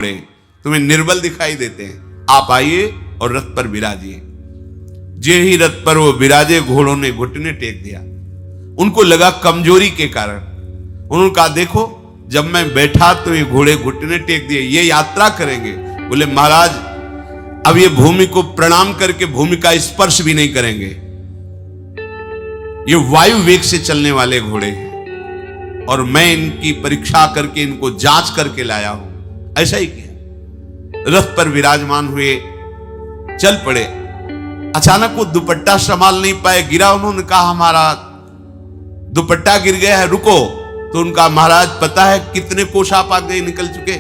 तुम्हें निर्बल दिखाई देते हैं, आप आइए और रथ पर विराजिए। जे ही रथ पर वो विराजे, घोड़ों ने घुटने टेक दिया। उनको लगा कमजोरी के कारण। उन्होंने कहा देखो, जब मैं बैठा तो ये घोड़े घुटने टेक दिए, ये यात्रा करेंगे। बोले महाराज, अब ये भूमि को प्रणाम करके भूमि का स्पर्श भी नहीं करेंगे। ये वायु वेग से चलने वाले घोड़े हैं और मैं इनकी परीक्षा करके इनको जांच करके लाया हूं। ऐसा ही किया, रथ पर विराजमान हुए, चल पड़े। अचानक वो दुपट्टा संभाल नहीं पाए, गिरा। उन्होंने कहा हमारा दुपट्टा गिर गया है, रुको। तो उनका महाराज, पता है कितने कोस आप आगे निकल चुके?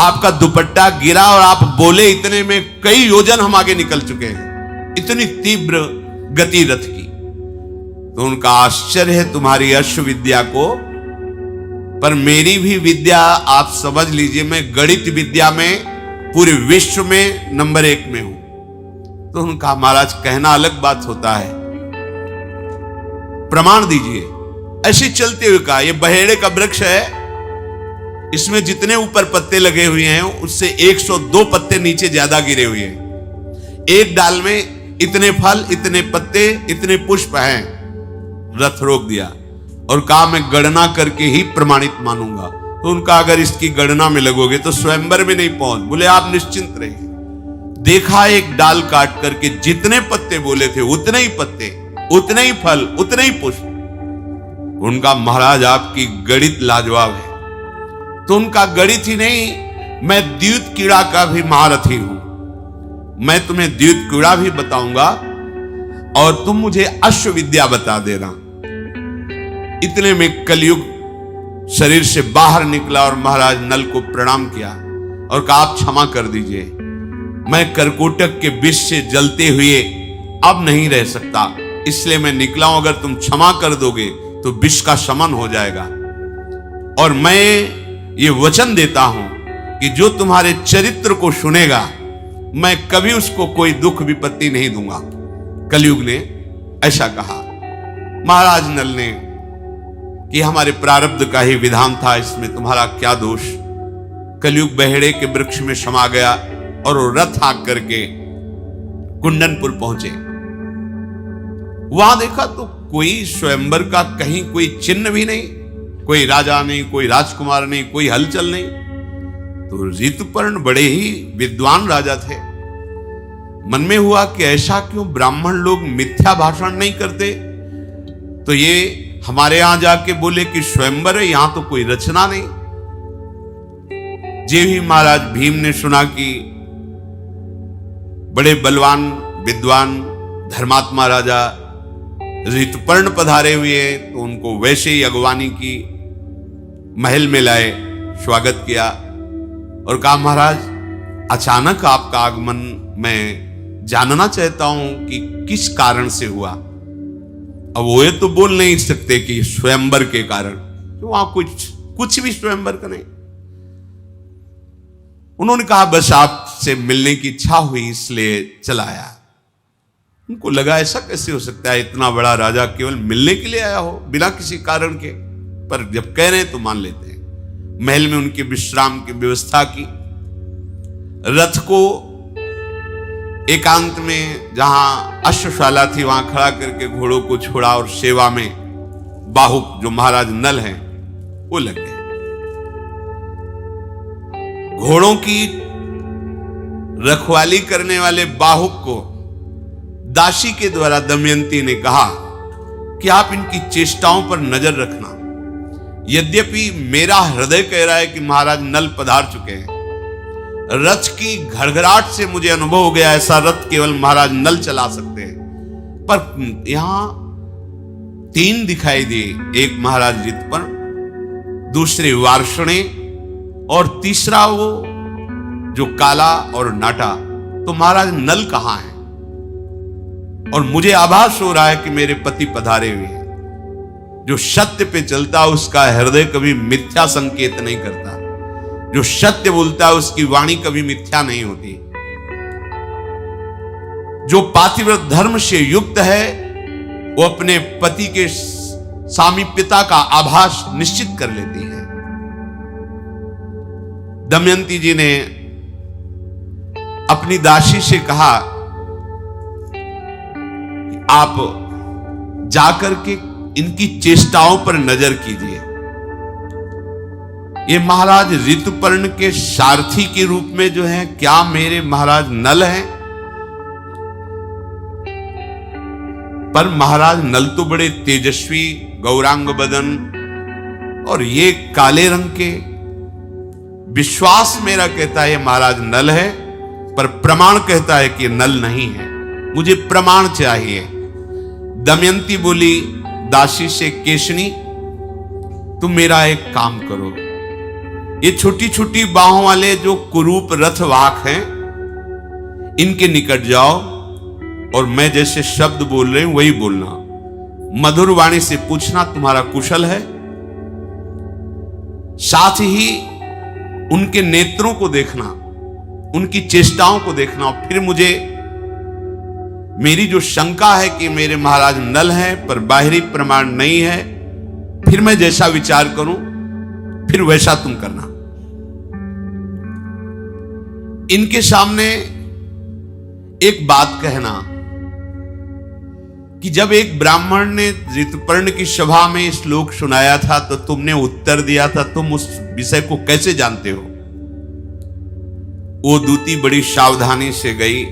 आपका दुपट्टा गिरा और आप बोले इतने में कई योजन हम आगे निकल चुके हैं। इतनी तीव्र गति रथ की। तो उनका आश्चर्य है तुम्हारी अश्व विद्या को, पर मेरी भी विद्या आप समझ लीजिए, मैं गणित विद्या में पूरे विश्व में नंबर 1 में हूं। तो उनका महाराज, कहना अलग बात होता है, प्रमाण दीजिए। ऐसे चलते हुए कहा, यह बहेड़े का वृक्ष है, इसमें जितने ऊपर पत्ते लगे हुए हैं उससे 102 पत्ते नीचे ज्यादा गिरे हुए हैं। एक डाल में इतने फल, इतने पत्ते, इतने पुष्प हैं। रथ रोक दिया और कहा मैं गणना करके ही प्रमाणित मानूंगा। तो उनका, अगर इसकी गणना में लगोगे तो स्वयंवर में नहीं पहुंच। बोले आप निश्चिंत रहिए। देखा, एक डाल काट करके जितने पत्ते बोले थे उतने ही पत्ते, उतने ही फल, उतने ही पुष्प। उनका महाराज, आपकी गणित लाजवाब है। तो उनका गणित ही नहीं, मैं द्यूत कीड़ा का भी महारथी हूं। मैं तुम्हें द्यूत कीड़ा भी बताऊंगा और तुम मुझे अश्व विद्या बता देना। इतने में कलयुग शरीर से बाहर निकला और महाराज नल को प्रणाम किया और कहा आप क्षमा कर दीजिए, मैं करकोटक के विष से जलते हुए अब नहीं रह सकता, इसलिए मैं निकला हूं। अगर तुम क्षमा कर दोगे तो विष का शमन हो जाएगा। और मैं ये वचन देता हूं कि जो तुम्हारे चरित्र को सुनेगा, मैं कभी उसको कोई दुख विपत्ति नहीं दूंगा। कलयुग ने ऐसा कहा। महाराज नल ने कि हमारे प्रारब्ध का ही विधान था, इसमें तुम्हारा क्या दोष। कलयुग बहेड़े के वृक्ष में समा गया और वो रथ हाँक करके कुंडनपुर पहुंचे। वहां देखा तो कोई स्वयंवर का कहीं कोई चिन्ह भी नहीं, कोई राजा नहीं, कोई राजकुमार नहीं, कोई हलचल नहीं। तो ऋतुपर्ण बड़े ही विद्वान राजा थे। मन में हुआ कि ऐसा क्यों ब्राह्मण लोग मिथ्या भाषण नहीं करते। तो ये हमारे यहां जाके बोले कि स्वयंवर है, यहां तो कोई रचना नहीं। जे ही महाराज भीम ने सुना कि बड़े बलवान विद्वान धर्मात्मा राजा ऋतुपर्ण पधारे हुए हैं, तो उनको वैसे ही अगवानी की, महल में लाए, स्वागत किया और कहा महाराज, अचानक आपका आगमन मैं जानना चाहता हूं कि किस कारण से हुआ। अब वो ये तो बोल नहीं सकते कि स्वयंवर के कारण, तो वहां कुछ भी स्वयंवर का नहीं। उन्होंने कहा बस आपसे मिलने की इच्छा हुई इसलिए चला आया। उनको लगा ऐसा कैसे हो सकता है, इतना बड़ा राजा केवल मिलने के लिए आया हो बिना किसी कारण के। पर जब कह रहे हैं तो मान लेते हैं। महल में उनके विश्राम की व्यवस्था की। रथ को एकांत में जहां अश्वशाला थी वहां खड़ा करके घोड़ों को छोड़ा और सेवा में बाहुक जो महाराज नल हैं वो लग गए। घोड़ों की रखवाली करने वाले बाहुक को दासी के द्वारा दमयंती ने कहा कि आप इनकी चेष्टाओं पर नजर रखना। यद्यपि मेरा हृदय कह रहा है कि महाराज नल पधार चुके हैं, रथ की घड़घड़ाहट से मुझे अनुभव हो गया ऐसा रथ केवल महाराज नल चला सकते हैं। पर यहां 3 दिखाई दिए, एक महाराज ऋतुपर्ण, दूसरे वार्ष्णे और तीसरा वो जो काला और नाटा। तो महाराज नल कहां है? और मुझे आभास हो रहा है कि मेरे पति पधारे हुए हैं। जो सत्य पे चलता उसका हृदय कभी मिथ्या संकेत नहीं करता। जो सत्य बोलता है उसकी वाणी कभी मिथ्या नहीं होती। जो पातिव्रत धर्म से युक्त है वो अपने पति के सामीप्यता का आभास निश्चित कर लेती है। दमयंती जी ने अपनी दासी से कहा, आप जाकर के इनकी चेष्टाओं पर नजर कीजिए। ये महाराज ऋतुपर्ण के सारथी के रूप में जो है, क्या मेरे महाराज नल हैं? पर महाराज नल तो बड़े तेजस्वी, गौरांग बदन, और ये काले रंग के। विश्वास मेरा कहता है महाराज नल है, पर प्रमाण कहता है कि नल नहीं है। मुझे प्रमाण चाहिए। दमयंती बोली दासी से, केशनी तुम मेरा एक काम करो, ये छोटी छोटी बाहों वाले जो कुरूप रथवाहक हैं, इनके निकट जाओ और मैं जैसे शब्द बोल रहे हूं वही बोलना। मधुर वाणी से पूछना तुम्हारा कुशल है। साथ ही उनके नेत्रों को देखना, उनकी चेष्टाओं को देखना, और फिर मुझे मेरी जो शंका है कि मेरे महाराज नल हैं पर बाहरी प्रमाण नहीं है, फिर मैं जैसा विचार करूं फिर वैसा तुम करना। इनके सामने एक बात कहना कि जब एक ब्राह्मण ने ऋतुपर्ण की सभा में श्लोक सुनाया था तो तुमने उत्तर दिया था, तुम उस विषय को कैसे जानते हो? वो दूती बड़ी सावधानी से गई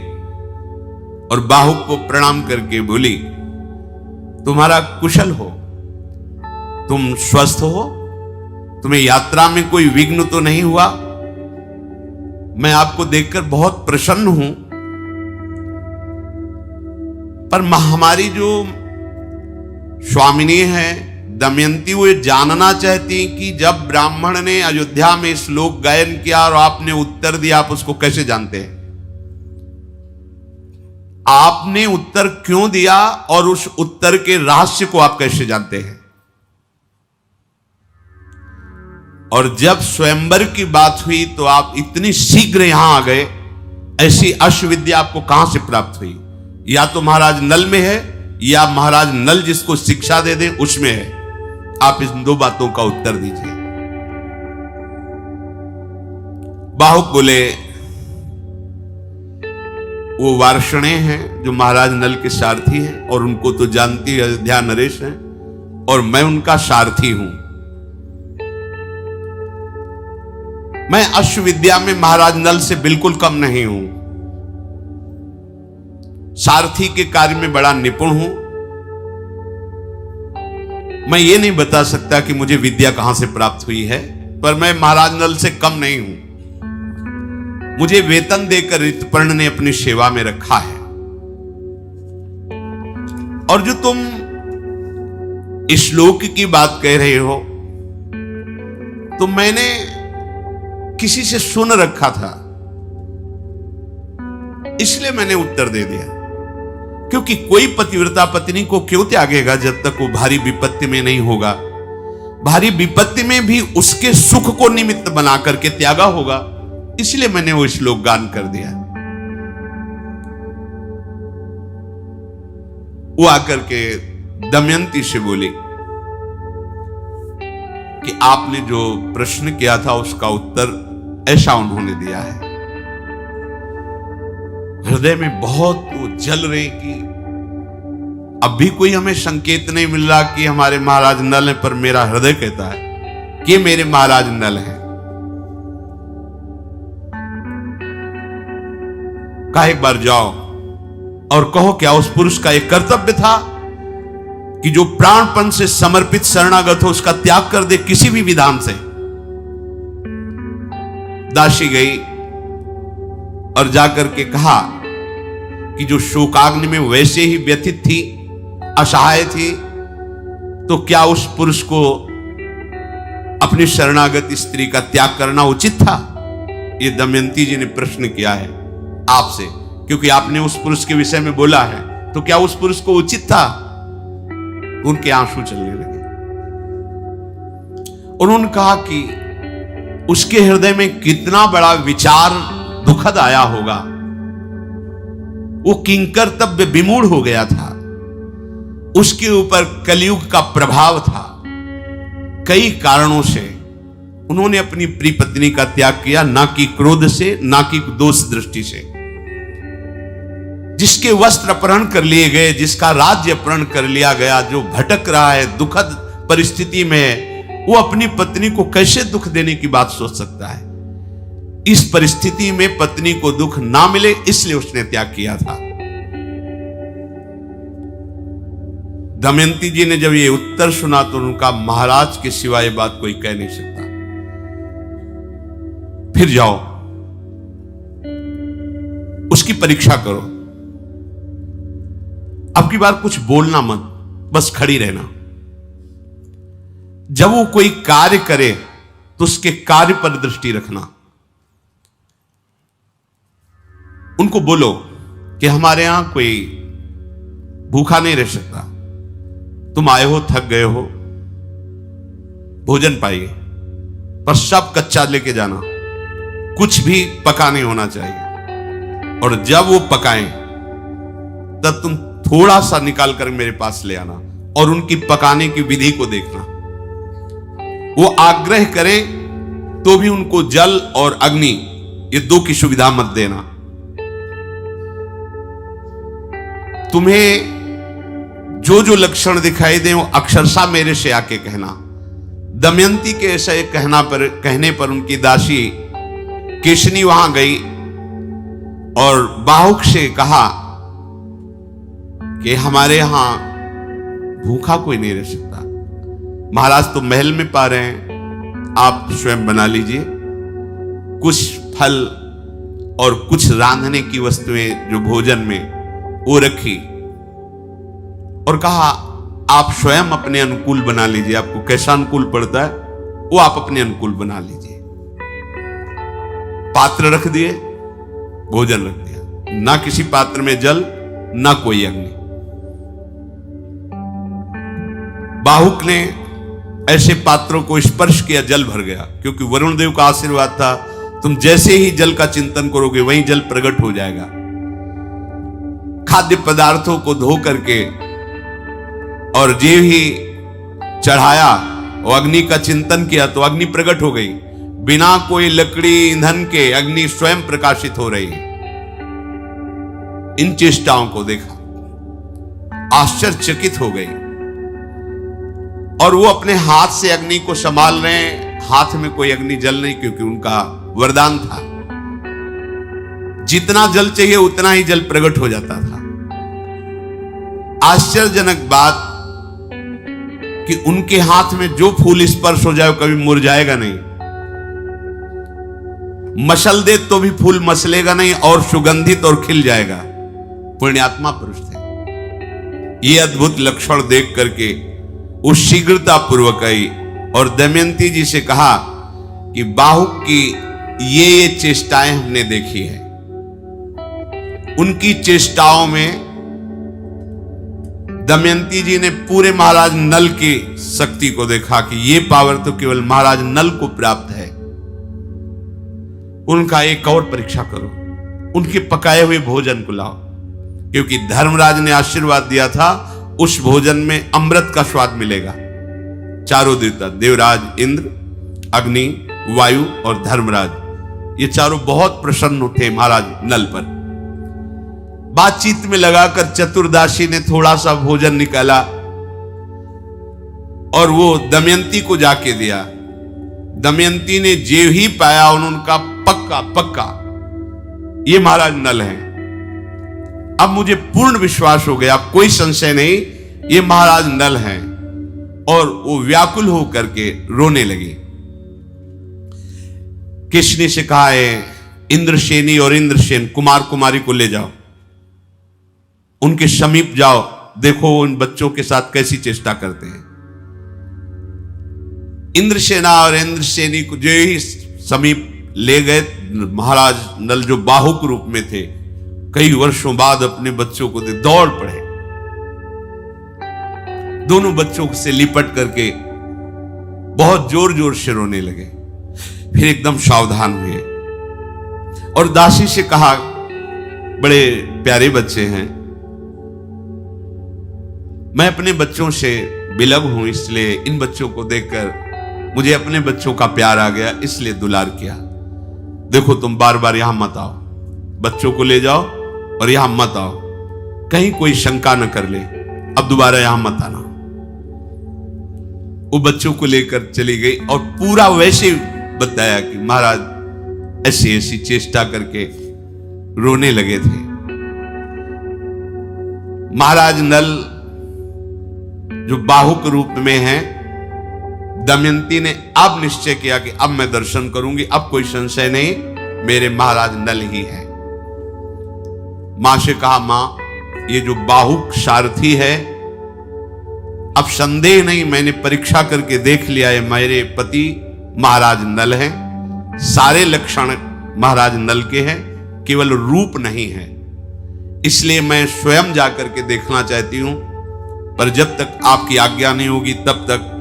और बाहुक को प्रणाम करके बोली, तुम्हारा कुशल हो, तुम स्वस्थ हो, तुम्हें यात्रा में कोई विघ्न तो नहीं हुआ? मैं आपको देखकर बहुत प्रसन्न हूं, पर हमारी जो स्वामिनी है दमयंती, वो जानना चाहती कि जब ब्राह्मण ने अयोध्या में श्लोक गायन किया और आपने उत्तर दिया, आप उसको कैसे जानते हैं? आपने उत्तर क्यों दिया और उस उत्तर के रहस्य को आप कैसे जानते हैं? और जब स्वयंवर की बात हुई तो आप इतनी शीघ्र यहां आ गए, ऐसी अश्वविद्या आपको कहां से प्राप्त हुई? या तो महाराज नल में है, या महाराज नल जिसको शिक्षा दे दें उसमें है। आप इन दो बातों का उत्तर दीजिए। बाहुक बोले, वो वार्षणे हैं जो महाराज नल के सारथी हैं, और उनको तो जानती है अयोध्या नरेश हैं, और मैं उनका सारथी हूं। मैं अश्वविद्या में महाराज नल से बिल्कुल कम नहीं हूं, सारथी के कार्य में बड़ा निपुण हूं। मैं ये नहीं बता सकता कि मुझे विद्या कहां से प्राप्त हुई है, पर मैं महाराज नल से कम नहीं हूं। मुझे वेतन देकर ऋतुपर्ण ने अपनी सेवा में रखा है। और जो तुम श्लोक की बात कह रहे हो, तो मैंने किसी से सुन रखा था, इसलिए मैंने उत्तर दे दिया। क्योंकि कोई पतिव्रता पत्नी को क्यों त्यागेगा जब तक वो भारी विपत्ति में नहीं होगा? भारी विपत्ति में भी उसके सुख को निमित्त बना करके त्यागा होगा, इसलिए मैंने वो श्लोक गान कर दिया। वो आकर के दमयंती से बोली कि आपने जो प्रश्न किया था उसका उत्तर ऐसा उन्होंने दिया है। हृदय में बहुत जल रहे कि अब भी कोई हमें संकेत नहीं मिल रहा कि हमारे महाराज नल हैं, पर मेरा हृदय कहता है कि मेरे महाराज नल हैं। कहा एक बार जाओ और कहो क्या उस पुरुष का एक कर्तव्य था कि जो प्राणपण से समर्पित शरणागत हो उसका त्याग कर दे किसी भी विधान से। दासी गई और जाकर के कहा कि जो शोकाग्नि में वैसे ही व्यथित थी, असहाय थी, तो क्या उस पुरुष को अपनी शरणागत स्त्री का त्याग करना उचित था? ये दमयंती जी ने प्रश्न किया है आपसे, क्योंकि आपने उस पुरुष के विषय में बोला है, तो क्या उस पुरुष को उचित था? उनके आंसू चलने लगे। उन्होंने कहा कि उसके हृदय में कितना बड़ा विचार दुखद आया होगा। वो किंकर्तव्य विमूढ़ हो गया था, उसके ऊपर कलयुग का प्रभाव था। कई कारणों से उन्होंने अपनी प्रिय पत्नी का त्याग किया, ना कि क्रोध से, ना कि दोष दृष्टि से। जिसके वस्त्र अपहरण कर लिए गए, जिसका राज्य अपहरण कर लिया गया, जो भटक रहा है, दुखद परिस्थिति में है, वो अपनी पत्नी को कैसे दुख देने की बात सोच सकता है? इस परिस्थिति में पत्नी को दुख ना मिले इसलिए उसने त्याग किया था। दमयंती जी ने जब ये उत्तर सुना तो उनका, महाराज के सिवा ये बात कोई कह नहीं सकता, फिर जाओ उसकी परीक्षा करो, अब की बार कुछ बोलना मत, बस खड़ी रहना। जब वो कोई कार्य करे तो उसके कार्य पर दृष्टि रखना। उनको बोलो कि हमारे यहां कोई भूखा नहीं रह सकता, तुम आए हो, थक गए हो, भोजन पाइए, पर सब कच्चा लेके जाना, कुछ भी पका नहीं होना चाहिए। और जब वो पकाएं तब तुम थोड़ा सा निकाल कर मेरे पास ले आना और उनकी पकाने की विधि को देखना। वो आग्रह करें तो भी उनको जल और अग्नि, ये दो की सुविधा मत देना। तुम्हें जो जो लक्षण दिखाई दे वो अक्षरशः मेरे से आके कहना। दमयंती के ऐसे कहने पर उनकी दासी केशनी वहां गई और बाहुक से कहा कि हमारे यहां भूखा कोई नहीं रह सकता, महाराज तो महल में पा रहे हैं, आप स्वयं बना लीजिए। कुछ फल और कुछ रांधने की वस्तुएं जो भोजन में वो रखी और कहा आप स्वयं अपने अनुकूल बना लीजिए, आपको कैसा अनुकूल पड़ता है वो आप अपने अनुकूल बना लीजिए। पात्र रख दिए, भोजन रख दिया, ना किसी पात्र में जल, ना कोई अग्नि। बाहुक ने ऐसे पात्रों को स्पर्श किया, जल भर गया, क्योंकि वरुण देव का आशीर्वाद था, तुम जैसे ही जल का चिंतन करोगे वहीं जल प्रकट हो जाएगा। खाद्य पदार्थों को धो करके और जो ही चढ़ाया और अग्नि का चिंतन किया तो अग्नि प्रकट हो गई, बिना कोई लकड़ी ईंधन के अग्नि स्वयं प्रकाशित हो रही। इन चेष्टाओं को देखा, आश्चर्यचकित हो गई और वो अपने हाथ से अग्नि को संभाल रहे हैं। हाथ में कोई अग्नि जल नहीं, क्योंकि उनका वरदान था, जितना जल चाहिए उतना ही जल प्रकट हो जाता था। आश्चर्यजनक बात कि उनके हाथ में जो फूल स्पर्श हो जाए कभी मुरझाएगा नहीं, मसल दे तो भी फूल मसलेगा नहीं और सुगंधित और खिल जाएगा। पुण्यात्मा पुरुष थे। ये अद्भुत लक्षण देख करके वो शीघ्रता पूर्वक आई और दमयंती जी से कहा कि बाहुक की ये चेष्टाएं हमने देखी है। उनकी चेष्टाओं में दमयंती जी ने पूरे महाराज नल की शक्ति को देखा कि ये पावर तो केवल महाराज नल को प्राप्त है। उनका एक और परीक्षा करो, उनके पकाए हुए भोजन को लाओ, क्योंकि धर्मराज ने आशीर्वाद दिया था उस भोजन में अमृत का स्वाद मिलेगा। चारों देवता, देवराज इंद्र, अग्नि, वायु और धर्मराज, ये चारों बहुत प्रसन्न थे महाराज नल पर। बातचीत में लगाकर चतुर्दासी ने थोड़ा सा भोजन निकाला और वो दमयंती को जाके दिया। दमयंती ने जो ही पाया उनका पक्का ये महाराज नल हैं। अब मुझे पूर्ण विश्वास हो गया, कोई संशय नहीं, ये महाराज नल हैं। और वो व्याकुल होकर के रोने लगी। किसने से कहा है इंद्रसेनी और इंद्रसेन कुमार कुमारी को ले जाओ, उनके समीप जाओ, देखो उन बच्चों के साथ कैसी चेष्टा करते हैं। इंद्रसेना और इंद्रसेनी को जो ही समीप ले गए, महाराज नल जो बाहुक रूप में थे, कई वर्षों बाद अपने बच्चों को दौड़ पड़े, दोनों बच्चों से लिपट करके बहुत जोर जोर से रोने लगे। फिर एकदम सावधान हुए और दासी से कहा, बड़े प्यारे बच्चे हैं, मैं अपने बच्चों से विलग हूं, इसलिए इन बच्चों को देखकर मुझे अपने बच्चों का प्यार आ गया इसलिए दुलार किया। देखो तुम बार बार यहां मत आओ, बच्चों को ले जाओ और यहां मत आओ, कहीं कोई शंका न कर ले, अब दोबारा यहां मत आना। वो बच्चों को लेकर चली गई और पूरा वैसे बताया कि महाराज ऐसी ऐसी चेष्टा करके रोने लगे थे। महाराज नल जो बाहुक रूप में हैं, दमयंती ने अब निश्चय किया कि अब मैं दर्शन करूंगी, अब कोई संशय नहीं, मेरे महाराज नल ही है। मां से कहा, मां ये जो बाहुक सारथी है, अब संदेह नहीं, मैंने परीक्षा करके देख लिया है, मेरे पति महाराज नल हैं, सारे लक्षण महाराज नल के हैं, केवल रूप नहीं है, इसलिए मैं स्वयं जाकर के देखना चाहती हूं, पर जब तक आपकी आज्ञा नहीं होगी तब तक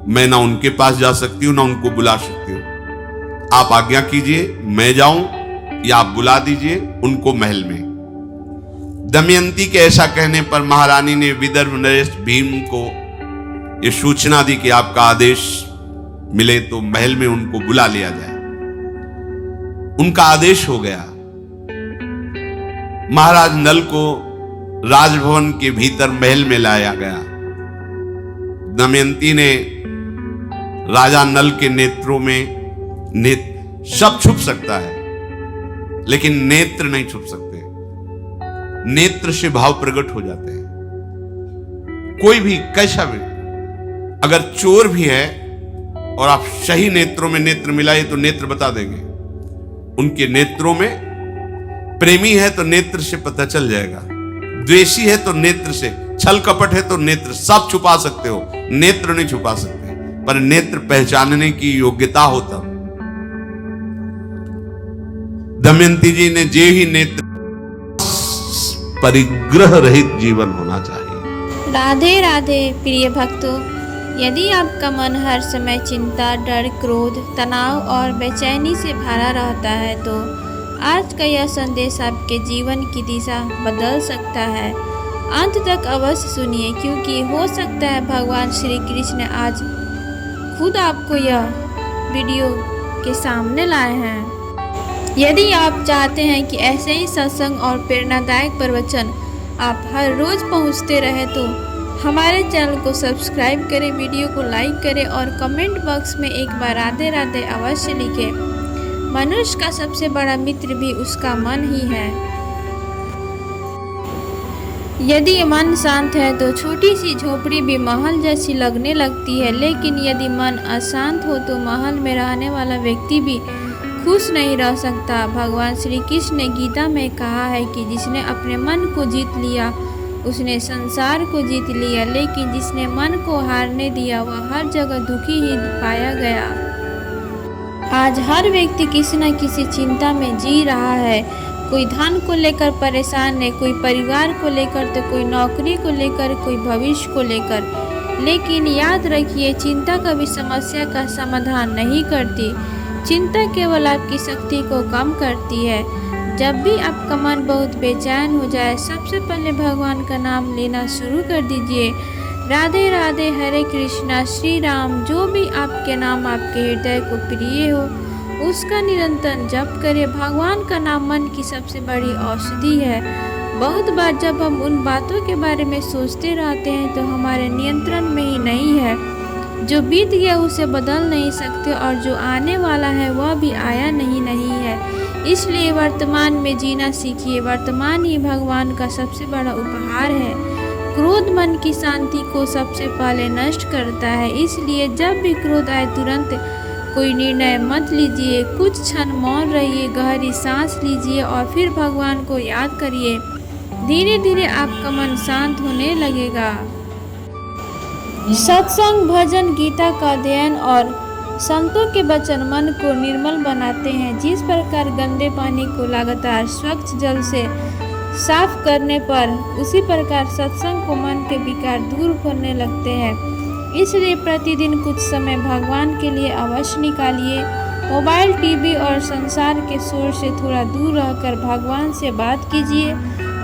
मैं ना उनके पास जा सकती हूं ना उनको बुला सकती हूं। आप आज्ञा कीजिए, मैं जाऊं या आप बुला दीजिए उनको महल में। दमयंती के ऐसा कहने पर महारानी ने विदर्भ नरेश भीम को यह सूचना दी कि आपका आदेश मिले तो महल में उनको बुला लिया जाए। उनका आदेश हो गया। महाराज नल को राजभवन के भीतर महल में लाया गया। दमयंती ने राजा नल के नेत्रों में सब छुप सकता है लेकिन नेत्र नहीं छुप सकते। नेत्र से भाव प्रकट हो जाते हैं। कोई भी कैसा भी, अगर चोर भी है और आप सही नेत्रों में नेत्र मिलाए तो नेत्र बता देंगे। उनके नेत्रों में प्रेमी है तो नेत्र से पता चल जाएगा, द्वेषी है तो नेत्र से, छल कपट है तो नेत्र, सब छुपा सकते हो, नेत्र नहीं छुपा सकते, पर नेत्र पहचानने की योग्यता होता। दमयंती जी ने जे ही नेत्र, परिग्रह रहित जीवन होना चाहिए। राधे राधे प्रिय भक्तों, यदि आपका मन हर समय चिंता, डर, क्रोध, तनाव और बेचैनी से भरा रहता है तो आज का यह संदेश आपके जीवन की दिशा बदल सकता है। अंत तक अवश्य सुनिए, क्योंकि हो सकता है भगवान श्री कृष्ण आज खुद आपको यह वीडियो के सामने लाए हैं। यदि आप चाहते हैं कि ऐसे ही सत्संग और प्रेरणादायक प्रवचन आप हर रोज पहुंचते रहे तो हमारे चैनल को सब्सक्राइब करें, वीडियो को लाइक करें और कमेंट बॉक्स में एक बार राधे राधे अवश्य लिखें। मनुष्य का सबसे बड़ा मित्र भी उसका मन ही है। यदि मन शांत है तो छोटी सी झोपड़ी भी महल जैसी लगने लगती है, लेकिन यदि मन अशांत हो तो महल में रहने वाला व्यक्ति भी खुश नहीं रह सकता। भगवान श्री कृष्ण ने गीता में कहा है कि जिसने अपने मन को जीत लिया उसने संसार को जीत लिया, लेकिन जिसने मन को हारने दिया वह हर जगह दुखी ही पाया गया। आज हर व्यक्ति किसी न किसी चिंता में जी रहा है। कोई धन को लेकर परेशान है, कोई परिवार को लेकर तो कोई नौकरी को लेकर, कोई भविष्य को लेकर। लेकिन याद रखिए, चिंता कभी समस्या का समाधान नहीं करती। चिंता केवल आपकी शक्ति को कम करती है। जब भी आपका मन बहुत बेचैन हो जाए, सबसे पहले भगवान का नाम लेना शुरू कर दीजिए। राधे राधे, हरे कृष्णा, श्री राम। जो भी आपके नाम आपके हृदय को प्रिय हो उसका निरंतर जप करें। भगवान का नाम मन की सबसे बड़ी औषधि है। बहुत बार जब हम उन बातों के बारे में सोचते रहते हैं तो हमारे नियंत्रण में ही नहीं है। जो बीत गया उसे बदल नहीं सकते और जो आने वाला है वह भी आया नहीं है। इसलिए वर्तमान में जीना सीखिए। वर्तमान ही भगवान का सबसे बड़ा उपहार है। क्रोध मन की शांति को सबसे पहले नष्ट करता है। इसलिए जब भी क्रोध आए तुरंत कोई निर्णय मत लीजिए। कुछ क्षण मौन रहिए, गहरी सांस लीजिए और फिर भगवान को याद करिए। धीरे धीरे आपका मन शांत होने लगेगा। सत्संग, भजन, गीता का अध्ययन और संतों के वचन मन को निर्मल बनाते हैं। जिस प्रकार गंदे पानी को लगातार स्वच्छ जल से साफ करने पर उसी प्रकार सत्संग को मन के विकार दूर करने लगते हैं। इसलिए प्रतिदिन कुछ समय भगवान के लिए अवश्य निकालिए। मोबाइल, टीवी और संसार के शोर से थोड़ा दूर रहकर भगवान से बात कीजिए।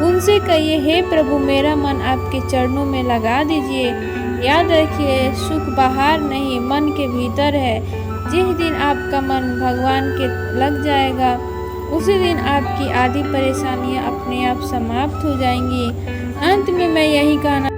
उनसे कहिए, हे प्रभु, मेरा मन आपके चरणों में लगा दीजिए। याद रखिए, सुख बाहर नहीं मन के भीतर है। जिस दिन आपका मन भगवान के लग जाएगा उसी दिन आपकी आधी परेशानियां अपने आप समाप्त हो जाएंगी। अंत में मैं यही कहना